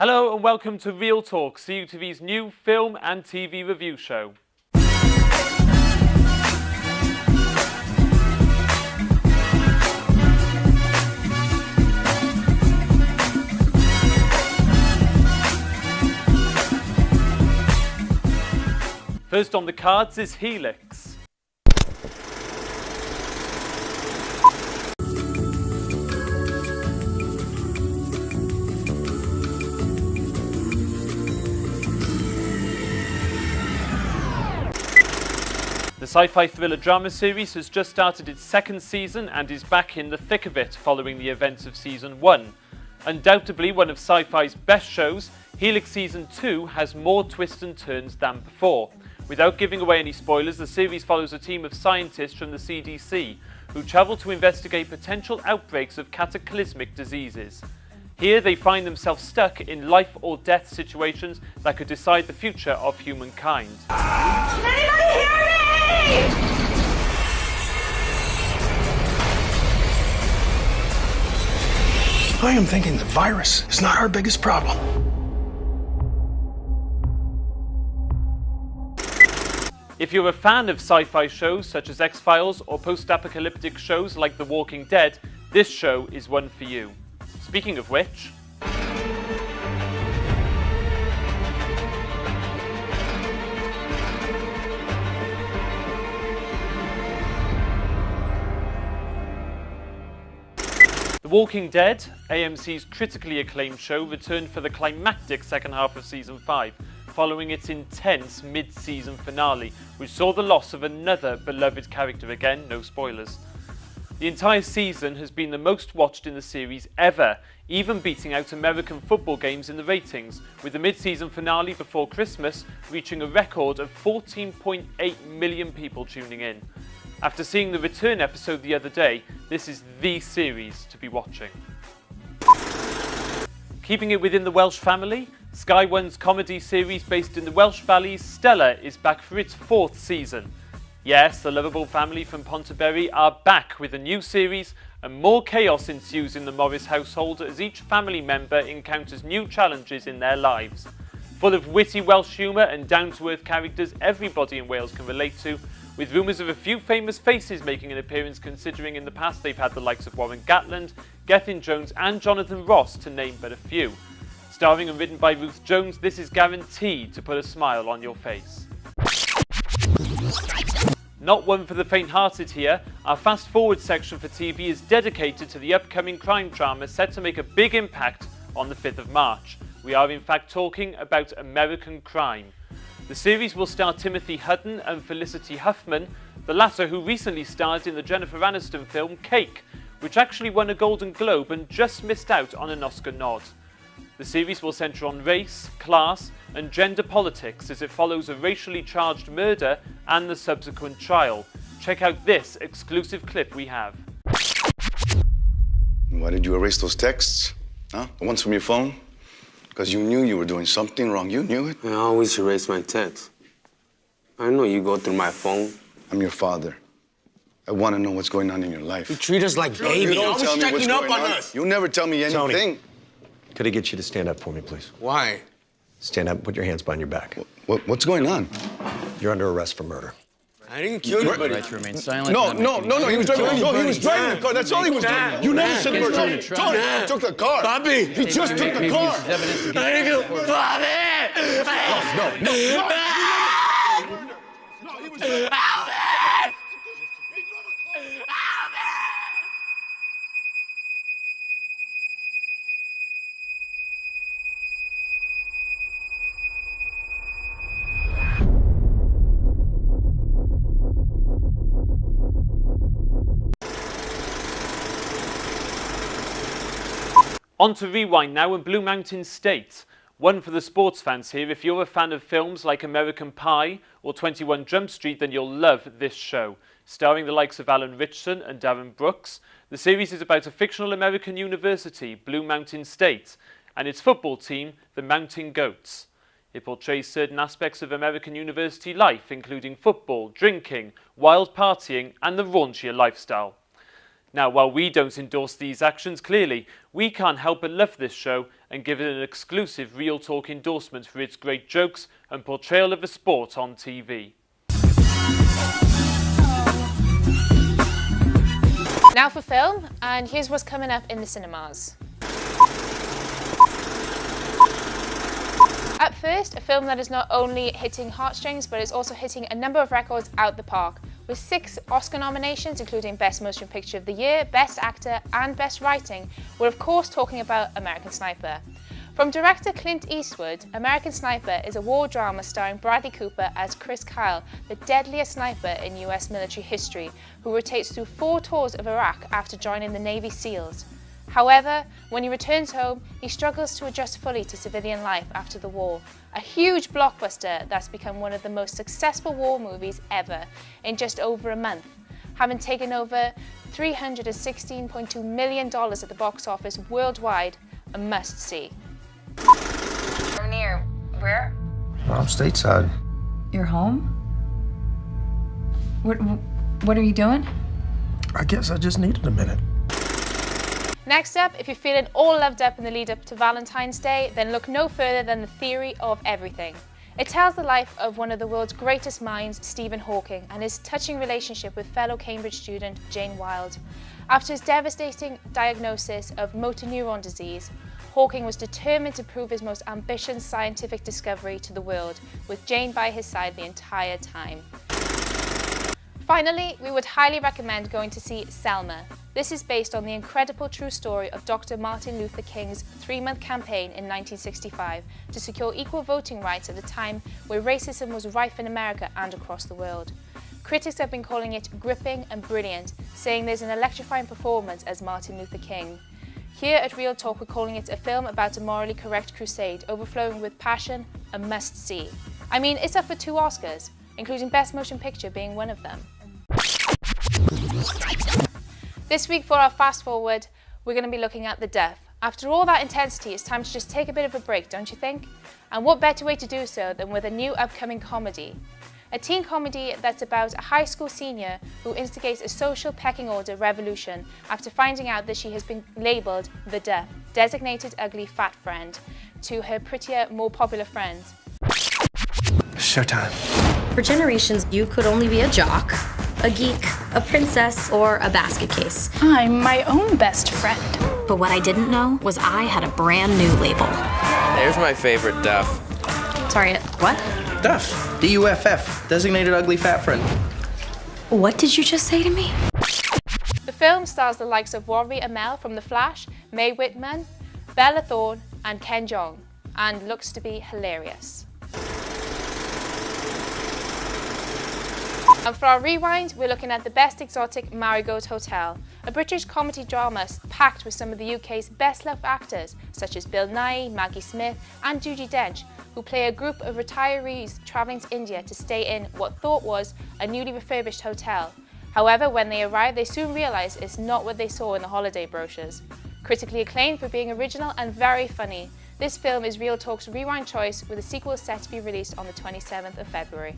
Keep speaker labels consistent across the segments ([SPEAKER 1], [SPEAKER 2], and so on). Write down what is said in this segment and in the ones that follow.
[SPEAKER 1] Hello and welcome to ReelTalk, CUTV's new film and TV review show. First on the cards is Helix. The sci-fi thriller drama series has just started its second season and is back in the thick of it following the events of season 1. Undoubtedly one of sci-fi's best shows, Helix season 2 has more twists and turns than before. Without giving away any spoilers, the series follows a team of scientists from the CDC who travel to investigate potential outbreaks of cataclysmic diseases. Here they find themselves stuck in life or death situations that could decide the future of humankind.
[SPEAKER 2] Can anybody hear me?
[SPEAKER 3] I am thinking the virus is not our biggest problem.
[SPEAKER 1] If you're a fan of sci-fi shows such as X-Files or post-apocalyptic shows like The Walking Dead, this show is one for you. Speaking of which... The Walking Dead, AMC's critically acclaimed show, returned for the climactic second half of season 5, following its intense mid-season finale, which saw the loss of another beloved character again, no spoilers. The entire season has been the most watched in the series ever, even beating out American football games in the ratings, with the mid-season finale before Christmas reaching a record of 14.8 million people tuning in. After seeing the return episode the other day, this is the series to be watching. Keeping it within the Welsh family, Sky One's comedy series based in the Welsh Valleys, Stella, is back for its 4th season. Yes, the lovable family from Pontyberry are back with a new series, and more chaos ensues in the Morris household as each family member encounters new challenges in their lives. Full of witty Welsh humour and down-to-earth characters everybody in Wales can relate to, with rumours of a few famous faces making an appearance, considering in the past they've had the likes of Warren Gatland, Gethin Jones and Jonathan Ross, to name but a few. Starring and written by Ruth Jones, this is guaranteed to put a smile on your face. Not one for the faint-hearted here, our fast-forward section for TV is dedicated to the upcoming crime drama set to make a big impact on the 5th of March. We are in fact talking about American Crime. The series will star Timothy Hutton and Felicity Huffman, the latter who recently starred in the Jennifer Aniston film Cake, which actually won a Golden Globe and just missed out on an Oscar nod. The series will centre on race, class and gender politics as it follows a racially charged murder and the subsequent trial. Check out this exclusive clip we have.
[SPEAKER 4] Why did you erase those texts? Huh? The ones from your phone? Because you knew you were doing something wrong. You knew it.
[SPEAKER 5] I always erase my texts. I know you go through my phone.
[SPEAKER 4] I'm your father. I want to know what's going on in your life.
[SPEAKER 3] You treat us like babies.
[SPEAKER 4] You don't
[SPEAKER 3] Always
[SPEAKER 4] tell me what's
[SPEAKER 3] checking up
[SPEAKER 4] going
[SPEAKER 3] on
[SPEAKER 4] on.
[SPEAKER 3] us.
[SPEAKER 4] You never tell me anything.
[SPEAKER 6] Tony. Could I get you to stand up for me, please?
[SPEAKER 3] Why?
[SPEAKER 6] Stand up, put your hands behind your back.
[SPEAKER 4] What's going on?
[SPEAKER 6] You're under arrest for murder.
[SPEAKER 3] I didn't kill anybody.
[SPEAKER 7] Right to remain silent.
[SPEAKER 4] No. He was driving. No, he was driving the car. That's all he was doing. You never said murder. Tony, he took the car.
[SPEAKER 3] Bobby!
[SPEAKER 4] He just took the car.
[SPEAKER 3] I didn't kill Bobby!
[SPEAKER 4] No, he was driving.
[SPEAKER 1] On to Rewind now and Blue Mountain State. One for the sports fans here. If you're a fan of films like American Pie or 21 Jump Street, then you'll love this show. Starring the likes of Alan Ritchson and Darren Brooks, the series is about a fictional American university, Blue Mountain State, and its football team, the Mountain Goats. It portrays certain aspects of American university life, including football, drinking, wild partying, and the raunchier lifestyle. Now, while we don't endorse these actions, clearly, we can't help but love this show and give it an exclusive Real Talk endorsement for its great jokes and portrayal of a sport on TV.
[SPEAKER 7] Now for film, and here's what's coming up in the cinemas. At first, a film that is not only hitting heartstrings, but is also hitting a number of records out the park, with 6 Oscar nominations, including Best Motion Picture of the Year, Best Actor, and Best Writing. We're of course talking about American Sniper. From director Clint Eastwood, American Sniper is a war drama starring Bradley Cooper as Chris Kyle, the deadliest sniper in US military history, who rotates through 4 tours of Iraq after joining the Navy SEALs. However, when he returns home, he struggles to adjust fully to civilian life after the war. A huge blockbuster that's become one of the most successful war movies ever in just over a month, having taken over $316.2 million at the box office worldwide, a must-see.
[SPEAKER 2] I'm near. Where?
[SPEAKER 3] I'm stateside.
[SPEAKER 8] You're home? What are you doing?
[SPEAKER 3] I guess I just needed a minute.
[SPEAKER 7] Next up, if you're feeling all loved up in the lead up to Valentine's Day, then look no further than The Theory of Everything. It tells the life of one of the world's greatest minds, Stephen Hawking, and his touching relationship with fellow Cambridge student Jane Wilde. After his devastating diagnosis of motor neuron disease, Hawking was determined to prove his most ambitious scientific discovery to the world, with Jane by his side the entire time. Finally, we would highly recommend going to see Selma. This is based on the incredible true story of Dr. Martin Luther King's 3-month campaign in 1965 to secure equal voting rights at a time where racism was rife in America and across the world. Critics have been calling it gripping and brilliant, saying there's an electrifying performance as Martin Luther King. Here at Real Talk, we're calling it a film about a morally correct crusade, overflowing with passion, a must-see. I mean, it's up for 2 Oscars, including Best Motion Picture being one of them. This week for our fast forward, we're going to be looking at The Deaf. After all that intensity, it's time to just take a bit of a break, don't you think? And what better way to do so than with a new upcoming comedy? A teen comedy that's about a high school senior who instigates a social pecking order revolution after finding out that she has been labelled the Deaf, designated ugly fat friend, to her prettier, more popular friends.
[SPEAKER 3] Showtime.
[SPEAKER 9] For generations, you could only be a jock, a geek, a princess, or a basket case.
[SPEAKER 2] I'm my own best friend.
[SPEAKER 9] But what I didn't know was I had a brand new label.
[SPEAKER 5] There's my favorite Duff.
[SPEAKER 9] Sorry, what?
[SPEAKER 10] Duff. D-U-F-F. Designated ugly fat friend.
[SPEAKER 9] What did you just say to me?
[SPEAKER 7] The film stars the likes of Rory Amell from The Flash, Mae Whitman, Bella Thorne, and Ken Jeong, and looks to be hilarious. And for our rewind, we're looking at The Best Exotic Marigold Hotel, a British comedy drama packed with some of the UK's best-loved actors, such as Bill Nighy, Maggie Smith, and Judi Dench, who play a group of retirees travelling to India to stay in what thought was a newly refurbished hotel. However, when they arrive, they soon realise it's not what they saw in the holiday brochures. Critically acclaimed for being original and very funny, this film is Real Talk's rewind choice, with a sequel set to be released on the 27th of February.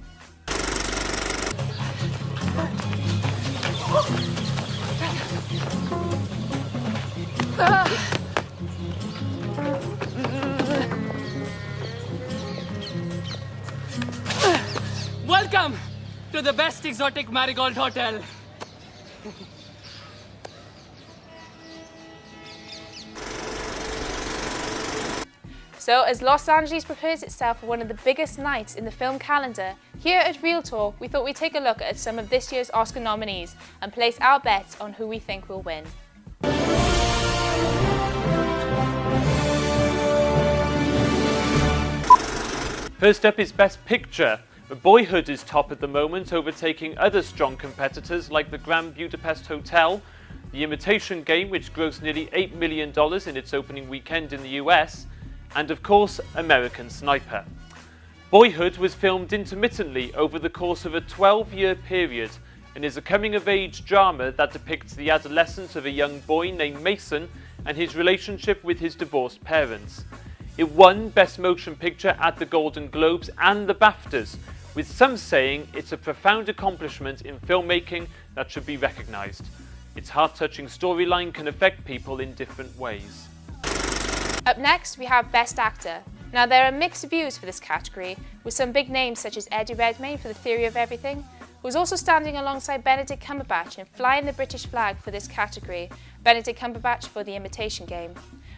[SPEAKER 11] Welcome to the Best Exotic Marigold Hotel.
[SPEAKER 7] So, as Los Angeles prepares itself for one of the biggest nights in the film calendar, here at Real Talk, we thought we'd take a look at some of this year's Oscar nominees and place our bets on who we think will win.
[SPEAKER 1] First up is Best Picture. Boyhood is top at the moment, overtaking other strong competitors like The Grand Budapest Hotel, The Imitation Game, which grossed nearly $8 million in its opening weekend in the US, and of course, American Sniper. Boyhood was filmed intermittently over the course of a 12-year period and is a coming-of-age drama that depicts the adolescence of a young boy named Mason and his relationship with his divorced parents. It won Best Motion Picture at the Golden Globes and the BAFTAs, with some saying it's a profound accomplishment in filmmaking that should be recognised. Its heart-touching storyline can affect people in different ways.
[SPEAKER 7] Up next, we have Best Actor. Now, there are mixed reviews for this category, with some big names such as Eddie Redmayne for The Theory of Everything, who's also standing alongside Benedict Cumberbatch in flying the British flag for this category, Benedict Cumberbatch for The Imitation Game,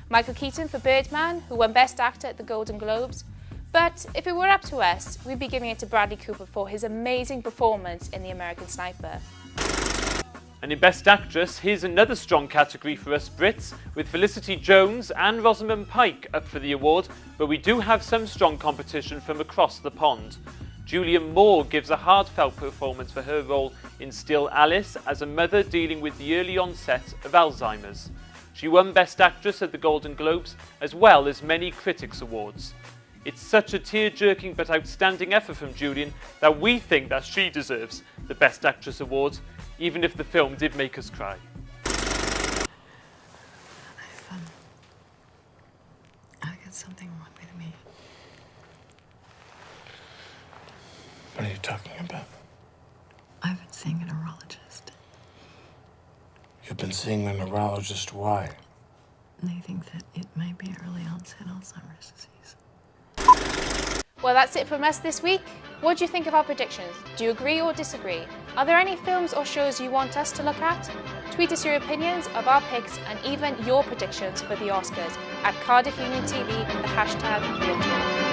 [SPEAKER 7] Michael Keaton for Birdman, who won Best Actor at the Golden Globes. But if it were up to us, we'd be giving it to Bradley Cooper for his amazing performance in The American Sniper.
[SPEAKER 1] And in Best Actress, here's another strong category for us Brits, with Felicity Jones and Rosamund Pike up for the award, but we do have some strong competition from across the pond. Julianne Moore gives a heartfelt performance for her role in Still Alice as a mother dealing with the early onset of Alzheimer's. She won Best Actress at the Golden Globes, as well as many critics' awards. It's such a tear-jerking but outstanding effort from Julianne that we think that she deserves the Best Actress award, even if the film did make us cry.
[SPEAKER 12] I've got something wrong with me.
[SPEAKER 3] What are you talking about?
[SPEAKER 12] I've been seeing a neurologist.
[SPEAKER 3] You've been seeing the neurologist. Why?
[SPEAKER 12] They think that it might be early onset Alzheimer's disease.
[SPEAKER 7] Well, that's it from us this week. What do you think of our predictions? Do you agree or disagree? Are there any films or shows you want us to look at? Tweet us your opinions of our picks and even your predictions for the Oscars at Cardiff Union TV with the hashtag ReelTalk.